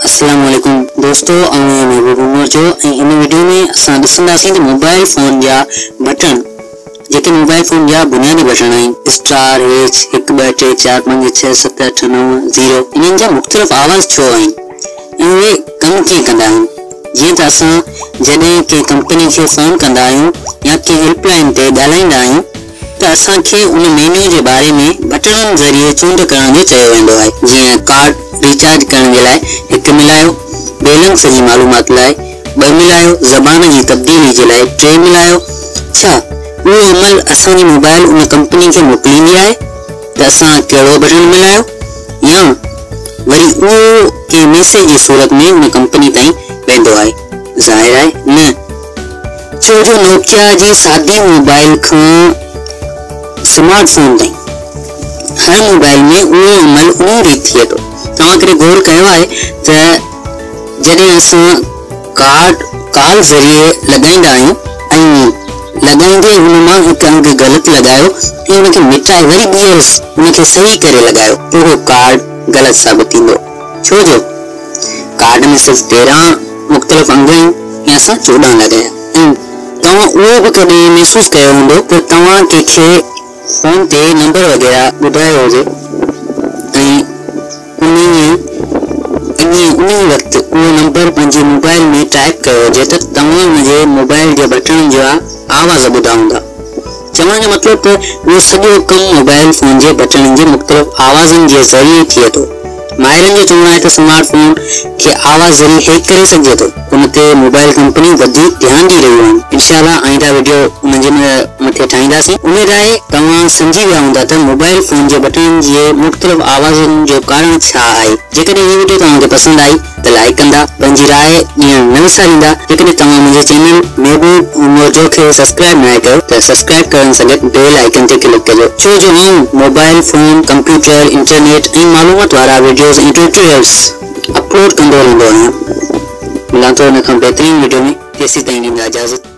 अस्सलाम वालेकुम दोस्तों, महबूब उमर जो इन वीडियो में असां ॾिसंदासीं त मोबाइल फ़ोन जा बटन जेके मोबाइल फ़ोन जा बुनियादी बटन आहिनि स्टार H 1 2 3 4 5 6 7 8 9 0 इन्हनि जा मुख़्तलिफ़ आवाज़ छो आहिनि ऐं उहे कमु कीअं कंदा आहिनि। जीअं त असां जॾहिं कंहिं कंपनी खे फ़ोन कंदा आहियूं या कंहिं हेल्पलाइन ते ॻाल्हाईंदा आहियूं त असांखे उन मेन्यू जे बारे में बटननि ज़रिए चूंड करण जो चयो वेंदो आहे। जीअं कार्ड रिचार्ज करण जे लाइ 1 मिलायो, बैलेंस जी मालूमात लाइ 2 मिलायो, ज़बान जी तब्दीली जे लाइ 3 मिलायो। छा उहो अमल असांजी मोबाइल उन कंपनी खे मोकिलींदी आहे त असां कहिड़ो बटन मिलायो, या वरी उहो कंहिं मैसेज जी सूरत में उन कंपनी ताईं वेंदो आहे? ज़ाहिर आहे न, छो जो नोकिया जी सादी मोबाइल खां स्मार्टफोन ताईं हर मोबाइल में उहो अमल उन रीति थिए थो। तव्हां कॾहिं गौर कयो आहे त जॾहिं असां कार्ड कॉल ज़रिए लॻाईंदा आहियूं ऐं लॻाईंदे हुन मां हिकु अंग ग़लति लॻायो ऐं उनखे मिटाए वरी ॿीहर उनखे सही करे लॻायो त उहो कार्ड ग़लति साबित थींदो। छो जो कार्ड में सिर्फ़ 13 मुख़्तलिफ़ अंग आहिनि ऐं असां 14 लॻाया। ऐं तव्हां उहो बि कॾहिं महसूसु कयो हूंदो त तव्हां कंहिंखे फ़ोन ते नंबर वग़ैरह ॿुधायो हुजे ऐं उन वक़्तु उहो नंबर पंहिंजे मोबाइल में टाइप कयो हुजे त तव्हां हुनजे मोबाइल जे बटन जा आवाज़ ॿुधा हूंदा। चवण जो मतिलबु त उहो सॼो कमु मोबाइल फ़ोन जे बटन जे मुख़्तलिफ़ आवाज़नि जे ज़रिए थिए थो। माहिरनि जो चवणु आहे त स्मार्टफोन खे आवाज़ ज़रिए हैक करे सघिजे थो। उन ते मोबाइल कंपनी वधीक ध्यानु ॾेई रहियूं आहिनि। इंशाअल्लाह आईंदा वीडियो उनजे मथे ठाहींदासीं। उमेद आहे तव्हां सम्झी विया हूंदा त मोबाइल फ़ोन जे बटन जे मुख़्तलिफ़ आवाज़नि जो कारण छा आहे। जेकॾहिं हीअ वीडियो तव्हांखे पसंदि आई त लाइक कंदा, पंहिंजी राय ॾियण न विसारींदा। जेकॾहिं तव्हां मुंहिंजे चैनल महबूब उमर जो खे सब्सक्राइब न कयो त सब्सक्राइब करण सां गॾु बेल आइकन ते क्लिक कजो, छो जो आउं मोबाइल फ़ोन, कंप्यूटर, इंटरनेट ऐं मालूमात वारा वीडियोज़ ऐं ट्यूटोरियल्स अपलोड कंदो रहंदो आहियां। मिलां थो हिन खां बहितरीन वीडियो में। तेसीं ताईं ॾींदा इजाज़त।